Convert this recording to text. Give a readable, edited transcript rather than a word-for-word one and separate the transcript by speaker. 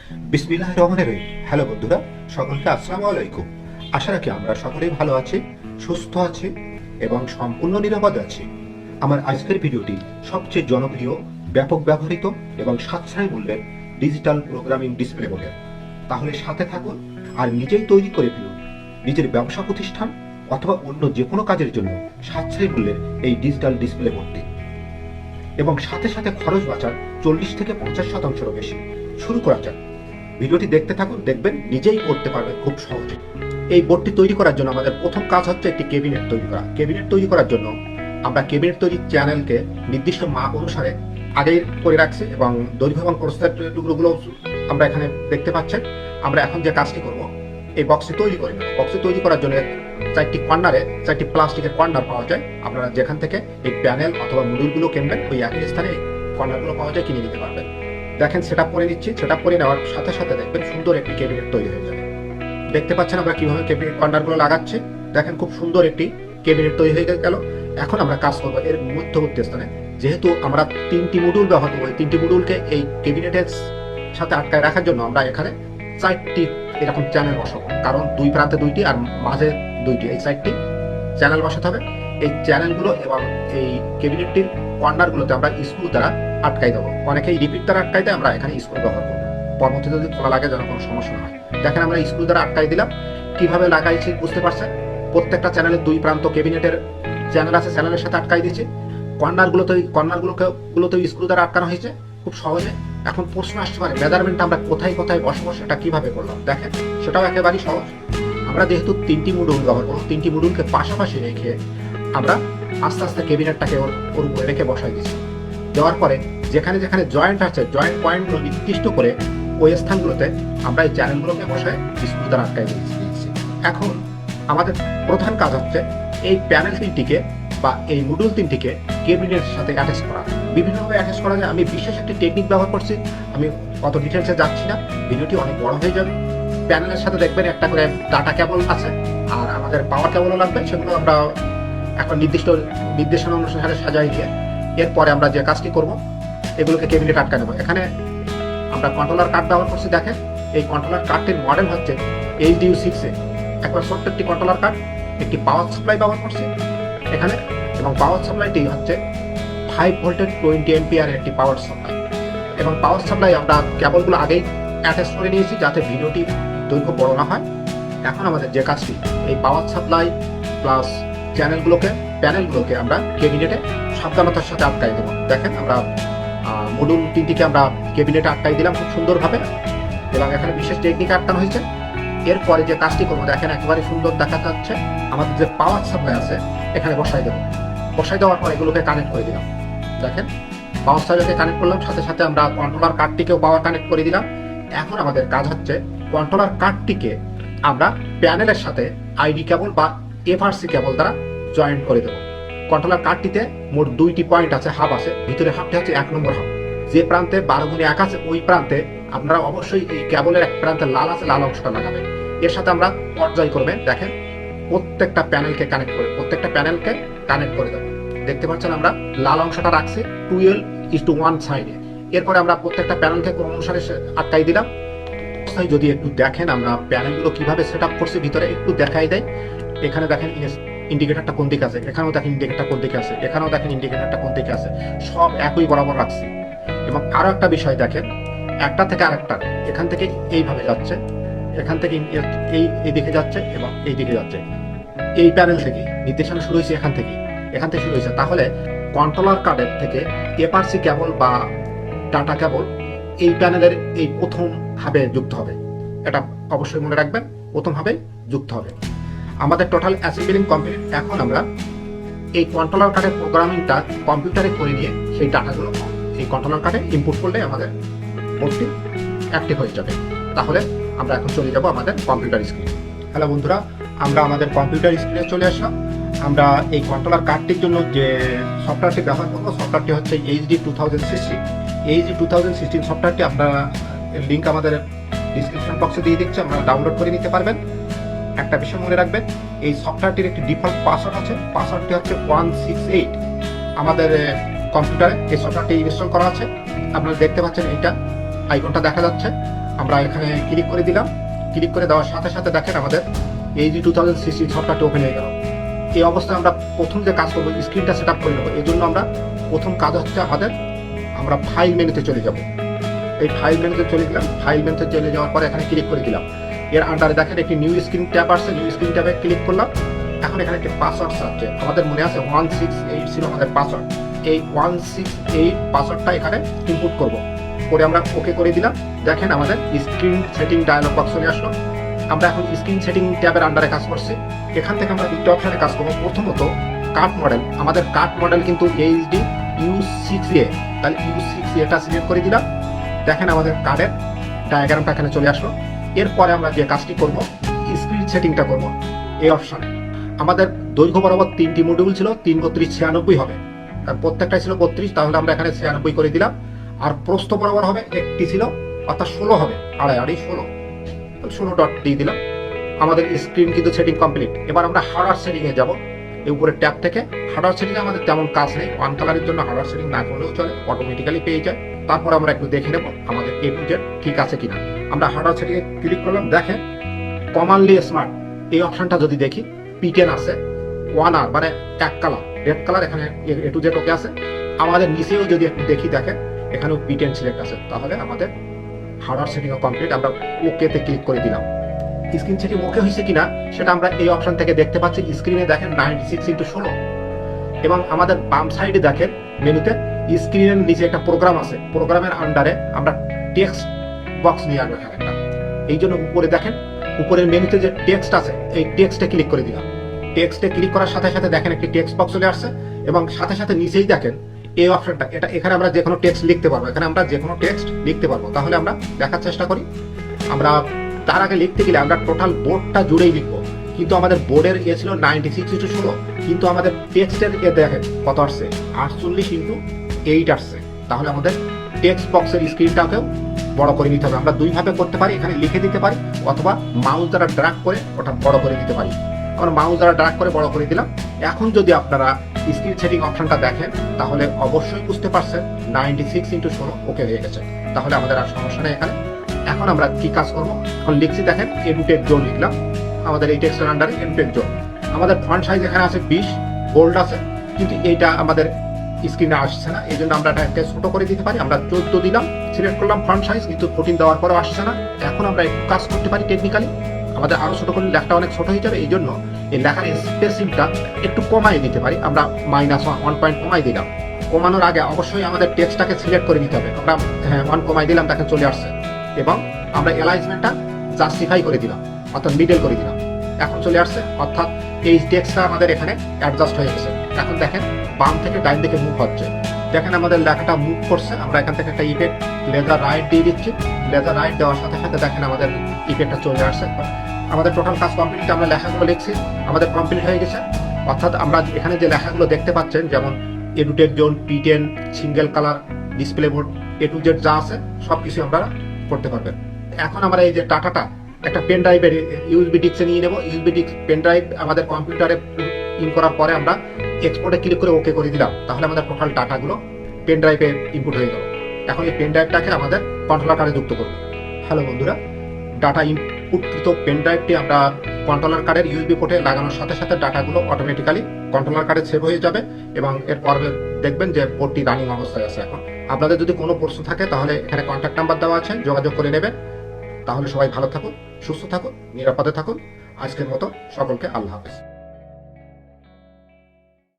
Speaker 1: বিসমিল্লাহির রহমানির রহিম। হ্যালো বন্ধুরা, সকলকে আসসালামু আলাইকুম। আশা রাখি আমরা সকলেই ভালো আছি, সুস্থ আছি এবং সম্পূর্ণ নিরাপদ আছি। আমার আজকের ভিডিওটি সবচেয়ে জনপ্রিয়, ব্যাপক ব্যবহৃত এবং সাশ্রয়ী মূল্যের ডিজিটাল প্রোগ্রামিং ডিসপ্লে বোর্ডের। তাহলে সাথে থাকুন আর নিজেই তৈরি করে ফেলুন নিজের ব্যবসা প্রতিষ্ঠান অথবা অন্য যে কোনো কাজের জন্য সাশ্রয়ী মূল্যের এই ডিজিটাল ডিসপ্লে বোর্ডটি, এবং সাথে সাথে খরচ বাঁচার 40 থেকে 50% বেশি। শুরু করা যাক। ভিডিওটি দেখতে থাকুন, দেখবেন নিজেই করতে পারবে খুব সহজে। এই বোর্ডটি তৈরি করার জন্য আমাদের প্রথম কাজ হচ্ছে একটি কেবিনেট তৈরি করা। কেবিনেট তৈরি করার জন্য আমরা কেবিনেট তৈরির চ্যানেলকে নির্দিষ্ট মাপ অনুসারে আগেই করে রাখছি এবং দৈর্ঘ্য এবং প্রস্থের টুকরোগুলো আমরা এখানে দেখতে পাচ্ছেন। আমরা এখন যে কাজটি করব, এই বক্সটি তৈরি করে নেব। বক্সটি তৈরি করার জন্য 4টি কর্নারে 4টি প্লাস্টিকের কর্নার পাওয়া যায়। আপনারা যেখান থেকে এই প্যানেল অথবা মডিউলগুলো কিনবেন ওই একই স্থানে এই কর্নারগুলো পাওয়া যায়, কিনে নিতে পারবেন। দেখেন, সেটআপ করে নিচ্ছি। সেটআপ করে নেওয়ার সাথে সাথে দেখবেন সুন্দর একটি কেবিনেট তৈরি হয়ে যাবে। দেখতে পাচ্ছেন আমরা কিভাবে কেবিনেট কর্নারগুলো লাগাচ্ছি। দেখেন, খুব সুন্দর একটি কেবিনেট তৈরি হয়ে গেল। এখন আমরা কাজ করবো এর মধ্যবর্তী স্থানে। যেহেতু আমরা 3টি মডিউল ব্যবহার করবো, এই 3টি মডিউলকে এই কেবিনেটের সাথে আটকায় রাখার জন্য আমরা এখানে 4টি এরকম চ্যানেল বসাবো। কারণ দুই প্রান্তে 2টি আর মাঝে 2টি, এই 4টি চ্যানেল বসাতে হবে। এই চ্যানেলগুলো এবং এই কেবিনেটটির কর্নারগুলোতে আমরা স্ক্রু দ্বারা আটকাই দেবো। অনেকেই রিপিট দ্বারা আটকাই দেয়, আমরা এখানে স্ক্রু ব্যবহার করবো। পরবর্তীতে যদি খোলা লাগে যেন কোনো সমস্যা না হয়। দেখেন, আমরা স্ক্রু দ্বারা আটকাই দিলাম। কিভাবে লাগাইছি বুঝতে পারছেন। প্রত্যেকটা চ্যানেলের 2 প্রান্ত কেবিনেটের চ্যানেল আছে, চ্যানেলের সাথে আটকাই দিয়েছি। কর্নারগুলোতে স্ক্রু দ্বারা আটকানো হয়েছে খুব সহজে। এখন প্রশ্ন আসতে পারে, মেজারমেন্ট আমরা কোথায় কোথায় বসাবো সেটা কিভাবে করলাম। দেখেন, সেটাও একেবারেই সহজ। আমরা যেহেতু 3টি মডিউল ব্যবহার করবো, 3টি মডিউলকে পাশাপাশি রেখে আমরা আস্তে আস্তে কেবিনেটটাকে ওর উপরে রেখে বসাই দিচ্ছি। দেওয়ার পরে যেখানে যেখানে জয়েন্ট আছে, জয়েন্ট পয়েন্টগুলো নির্দিষ্ট করে ওই স্থানগুলোতে আমরা এই চ্যানেলগুলোকে বসায় স্ক্রু দ্বারা আটকাই দিচ্ছি। এখন আমাদের প্রধান কাজ হচ্ছে এই প্যানেল 3টিকে বা এই মডিউল 3টিকে কেবিনেটের সাথে অ্যাটাচ করা। বিভিন্নভাবে অ্যাটাচ করা যায়। আমি বিশেষ একটি টেকনিক ব্যবহার করছি, আমি অত ডিটেলসে যাচ্ছি না, ভিডিওটি অনেক বড় হয়ে যাবে। প্যানেলের সাথে দেখবেন একটা করে ডাটা কেবল আছে আর আমাদের পাওয়ার কেবলও লাগবে। সেগুলো আমরা এখন নির্দিষ্ট নির্দেশনা অনুসারে সাজাই দিয়ে এরপরে আমরা যে কাজটি করব, এগুলোকে কেবিনেট আটকা নেব। এখানে আমরা কন্ট্রোলার কার্ড ব্যবহার করছি। দেখেন, এই কন্ট্রোলার কার্ডটির মডেল হচ্ছে U6A। একবার ছোট্ট একটি কন্ট্রোলার কার্ড, একটি পাওয়ার সাপ্লাই ব্যবহার করছি এখানে, এবং পাওয়ার সাপ্লাইটি হচ্ছে 5 ভোল্টের 20 অ্যাম্পিয়ার একটি পাওয়ার সাপ্লাই। এবং পাওয়ার সাপ্লাই আমরা কেবলগুলো আগেই অ্যাটাচ করে নিয়েছি যাতে ভিডিওটি দৈর্ঘ্য বড় না হয়। এখন আমাদের যে কাজটি, এই পাওয়ার সাপ্লাই প্লাস প্যানেলগুলোকে আমরা কেবিনেটে সাবধানতার সাথে আটকাই দেবো। দেখেন, আমরা মডিউল 3টিকে আমরা কেবিনেটে আটকাই দিলাম খুব সুন্দরভাবে, এবং এখানে বিশেষ টেকনিক আটকানো হয়েছে। এরপরে যে কাজটি করবো, দেখেন একেবারে সুন্দর দেখা যাচ্ছে। আমাদের যে পাওয়ার সাপ্লাই আছে এখানে বসাই দেবো। বসাই দেওয়ার পর এগুলোকে কানেক্ট করে দিলাম। দেখেন, পাওয়ার সাপ্লাইকে কানেক্ট করলাম, সাথে সাথে আমরা কন্ট্রোলার কার্ডটিকেও পাওয়ার কানেক্ট করে দিলাম। এখন আমাদের কাজ হচ্ছে কন্ট্রোলার কার্ডটিকে আমরা প্যানেলের সাথে আইডি কেবল বা এফআরসি কেবল দ্বারা জয়েন্ট করে দেবো। কন্ট্রোলার কার্ডটিতে মোট 2টি পয়েন্ট আছে, হাব আছে। ভিতরে হাবটি হচ্ছে 1 নম্বর হাব। যে প্রান্তে 12x1 আছে ওই প্রান্তে আপনারা অবশ্যই এই কেবলের এক প্রান্তে লাল আছে, লাল অংশটা লাগাবেন। এর সাথে আমরা পর্যায় করবে। দেখেন, প্রত্যেকটা প্যানেলকে কানেক্ট করে দেবো। দেখতে পাচ্ছেন আমরা লাল অংশটা রাখছি 12:1 সাইডে। এরপরে আমরা প্রত্যেকটা প্যানেলকে কোন অনুসারে আটকাই দিলাম। যদি একটু দেখেন আমরা প্যানেলগুলো কিভাবে সেট আপ করছি, ভিতরে একটু দেখাই দেয়। এখানে দেখেন ইন্ডিকেটরটা কোন দিকে আছে, এখানেও দেখেন ইন্ডিকেটরটা কোন দিকে আছে, এখানেও দেখেন ইন্ডিকেটরটা কোন দিকে আছে। সব একই বরাবর রাখছি। এবং আরো একটা বিষয় দেখেন, একটা থেকে আরেকটা, এখান থেকে এইভাবে যাচ্ছে, এখান থেকে এই দিকে যাচ্ছে এবং এই দিকে যাচ্ছে। এই প্যানেল থেকে নির্দেশনা শুরু হয়েছে, এখান থেকে শুরু হয়েছে। তাহলে কন্ট্রোলার কার্ডের থেকে এফআরসি কেবল বা ডাটা কেবল এই প্যানেলের এই প্রথম হাবে যুক্ত হবে। এটা অবশ্যই মনে রাখবেন, প্রথম হাবে যুক্ত হবে। আমাদের টোটাল অ্যাসেম্বলিং কমপ্লিট। এখন আমরা এই কন্ট্রোলার কার্ডের প্রোগ্রামিংটা কম্পিউটারে করে নিয়ে সেই ডাটাগুলো এই কন্ট্রোলার কার্ডে ইনপুট করলে আমাদের বোর্ডটি অ্যাক্টিভ হয়ে যাবে। তাহলে আমরা এখন চলে যাব আমাদের কম্পিউটার স্ক্রিনে। হ্যালো বন্ধুরা, আমরা আমাদের কম্পিউটার স্ক্রিনে চলে আসলাম। আমরা এই কন্ট্রোলার কার্ডটির জন্য যে সফটওয়্যারটি ব্যবহার করবো, সফটওয়্যারটি হচ্ছে HD 2016। HD 2016 সফটওয়্যারটি আপনারা লিঙ্ক আমাদের ডিসক্রিপশন বক্সে দিয়ে দিচ্ছে, আপনারা ডাউনলোড করে নিতে পারবেন। একটা বিষয় মনে রাখবেন, এই সফটওয়্যারটির একটি ডিফল্ট পাসওয়ার্ড আছে। পাসওয়ার্ডটি হচ্ছে 168। আমাদের কম্পিউটারে এই সফটওয়্যারটি ইনস্টল করা আছে। আপনারা দেখতে পাচ্ছেন, এইটা আইকনটা দেখা যাচ্ছে। আমরা এখানে ক্লিক করে দিলাম। ক্লিক করে দেওয়ার সাথে সাথে দেখেন আমাদের এই যে 2060 সফটওয়্যারটি ওপেন হয়ে গেল। এই অবস্থায় আমরা প্রথম যে কাজ করবো স্ক্রিনটা সেট আপ করে নেবো। এই জন্য আমরা প্রথম কাজ হচ্ছে আমরা ফাইল মেনুতে চলে যাব। এই ফাইল মেনুতে চলে গেলাম। ফাইল মেনুতে চলে যাওয়ার পরে এখানে ক্লিক করে দিলাম। এর আন্ডারে দেখেন একটি নিউ স্ক্রিন ট্যাব আসছে। নিউ স্ক্রিন ট্যাবে ক্লিক করলাম। এখন এখানে একটি পাসওয়ার্ড চাচ্ছে। আমাদের মনে আছে 168 ছিল আমাদের পাসওয়ার্ড। এই 168 পাসওয়ার্ডটা এখানে ইনপুট করব। করে আমরা ওকে করে দিলাম। দেখেন আমাদের স্ক্রিন সেটিং ডায়ালগ বক্স চলে আসলো। আমরা এখন স্ক্রিন সেটিং ট্যাবের আন্ডারে কাজ করছি। এখান থেকে আমরা দুটো অপশনে কাজ করবো। প্রথমত কার্ড মডেল। আমাদের কার্ড মডেল কিন্তু এইচডি U6A। তাহলে U6A টা সিলেক্ট করে দিলাম। দেখেন আমাদের কার্ডের ডায়াগ্রামটা এখানে চলে আসলো। এরপরে আমরা যে কাজটি করব স্ক্রিন সেটিংটা করব এই অপশনে। আমাদের দৈর্ঘ্য বরাবর 3টি মডিউল ছিল, 3 32 96 হবে। তার প্রত্যেকটাই ছিল 32, তাহলে আমরা এখানে 96 করে দিলাম। আর প্রস্থ বরাবর হবে একটি ছিল, অর্থাৎ 16 হবে, আড়াই 16 ডট দিয়ে দিলাম। আমাদের স্ক্রিন কিন্তু সেটিং কমপ্লিট। এবার আমরা হার্ডওয়্যার সেটিংয়ে যাব। এই উপরে ট্যাব থেকে হার্ডওয়্যার সেটিংয়ে আমাদের তেমন কাজ নেই। ওয়ান কালারের জন্য হার্ডওয়্যার সেটিং না করলেও চলে, অটোমেটিক্যালি পেয়ে যায়। তারপর আমরা একটু দেখে নেব আমাদের A to Z ঠিক আছে কিনা। আমরা হার্ডওয়্যার সেটিংয়ে ক্লিক করলাম। দেখেন কমানলি স্মার্ট এই অপশনটা যদি দেখি P10 আছে, 1R মানে এক কালার, রেড কালার। এখানে A to Z ওকে আছে। আমাদের নিচেও যদি একটু দেখি দেখেন এখানেও P10 সিলেক্ট আছে। তাহলে আমাদের হার্ডওয়্যার সেটিংও কমপ্লিট। আমরা ওকেতে ক্লিক করে দিলাম। স্ক্রিন সেটিং ওকে হয়েছে কিনা সেটা আমরা এই অপশন থেকে দেখতে পাচ্ছি। স্ক্রিনে দেখেন 96x16 এবং আমাদের বাম সাইডে দেখেন মেনুতে স্ক্রিনের নিচে একটা প্রোগ্রাম আছে। প্রোগ্রামের আন্ডারে আমরা টেক্সট বক্স নিয়ে আসবো এখানে একটা। এই জন্য উপরে দেখেন উপরের মেনুতে যে টেক্সট আছে এই টেক্সটে ক্লিক করে দিলাম। টেক্সটে ক্লিক করার সাথে সাথে দেখেন একটি টেক্সট বক্স চলে আসছে এবং সাথে সাথে নিচেই দেখেন এই অপশনটা। এখানে আমরা যে কোনো টেক্সট লিখতে পারবো। এখানে আমরা যে কোনো টেক্সট লিখতে পারবো। তাহলে আমরা দেখার চেষ্টা করি। আমরা তার আগে লিখতে গেলে আমরা টোটাল বোর্ডটা জুড়েই লিখবো, কিন্তু আমাদের বোর্ডের ছিল 96x16, কিন্তু আমাদের টেক্সটের দেখেন কত আসছে 48x8 আসছে। তাহলে আমাদের টেক্সট বক্সের স্ক্রিনটাকেও বড় করে নিতে হবে। আমরা দুইভাবে করতে পারি, এখানে লিখে দিতে পারি অথবা মাউস দ্বারা ড্র্যাগ করে ওটা বড় করে দিতে পারি। আমরা মাউস দ্বারা ড্র্যাগ করে বড় করে দিলাম। এখন যদি আপনারা স্ক্রিন সেটিং অপশনটা দেখেন তাহলে অবশ্যই বুঝতে পারছেন 96x16 ওকে হয়ে গেছে। তাহলে আমাদের আর সমস্যা নেই এখানে। এখন আমরা কি কাজ করবো, এখন লিখছি দেখেন এডুটেক জোন লিখলাম। আমাদের এই টেক্সটের আন্ডারে এডুটেক জোন। আমাদের ফন্ট সাইজ এখানে আছে 20, বোল্ড আছে, কিন্তু এইটা আমাদের স্ক্রিনে আসছে না। এই জন্য আমরা এটাকে ছোট করে দিতে পারি। আমরা 14 দিলাম, সিলেক্ট করলাম ফন্ট সাইজ, কিন্তু 14 দেওয়ার পরেও আসছে না। এখন আমরা একটু কাজ করতে পারি টেকনিক্যালি। আমাদের আরো ছোট করলে লেখাটা অনেক ছোট হয়ে যাবে। এই জন্য এই লেখার স্পেসিংটা একটু কমাই দিতে পারি। আমরা -1 পয়েন্ট কমাই দিলাম। কমানোর আগে অবশ্যই আমাদের টেক্সটটাকে সিলেক্ট করে নিতে হবে। আমরা 1 কমাই দিলাম, দেখেন চলে আসছে। এবং আমরা অ্যালাইনমেন্টটা জাস্টিফাই করে দিলাম, অর্থাৎ মিডল করে দিলাম। এখন চলে আসছে, অর্থাৎ এই টেক্সটটা আমাদের এখানে অ্যাডজাস্ট হয়ে গেছে। এখন দেখেন বাম থেকে ডাইন দিকে মুভ হচ্ছে। দেখেন আমাদের লেখাটা মুভ করছে। আমরা এখান থেকে একটা ইফেক্ট লেজার রাইট দিয়ে দিচ্ছি। লেজার রাইট দেওয়ার সাথে সাথে দেখেন আমাদের ইফেক্টটা চলে আসছে। আমাদের টোটাল কাজ কমপ্লিট। আমরা লেখাগুলো লিখছি, আমাদের কমপ্লিট হয়ে গেছে। অর্থাৎ আমরা এখানে যে লেখাগুলো দেখতে পাচ্ছেন, যেমন edutech zone, P10, single colour, display board, A to Z যা আছে সব কিছু আমরা করতে পারবেন। এখন আমরা এই যে ডাটাটা একটা পেন ড্রাইভের ইউএসবি ডিস্কে নিয়ে নেব। ইউএসবি ডিস্ক পেন ড্রাইভ আমাদের কম্পিউটারে ইন করার পরে আমরা এক্সপোর্টে ক্লিক করে ওকে করে দিলাম। তাহলে আমাদের টোটাল ডাটাগুলো পেন ড্রাইভে ইনপুট হয়ে গেল। এখন এই পেন ড্রাইভটাকে আমাদের কন্ট্রোলার কার্ডে যুক্ত করব। হ্যালো বন্ধুরা, ডাটা ইনপুটকৃত পেন ড্রাইভটি আমরা কন্ট্রোলার কার্ডের ইউএসবি পোর্টে লাগানোর সাথে সাথে ডাটাগুলো অটোমেটিক্যালি কন্ট্রোলার কার্ডে সেভ হয়ে যাবে এবং এরপর দেখবেন যে পোর্টটি রানিং অবস্থায় আছে। এখন আপনাদের যদি কোনো প্রশ্ন থাকে তাহলে এখানে কন্ট্যাক্ট নাম্বার দেওয়া আছে, যোগাযোগ করে নেবেন। তাহলে সবাই ভালো থাকুন, সুস্থ থাকুন, নিরাপদে থাকুন। আজকের মতো সকলকে আল্লাহ হাফেজ।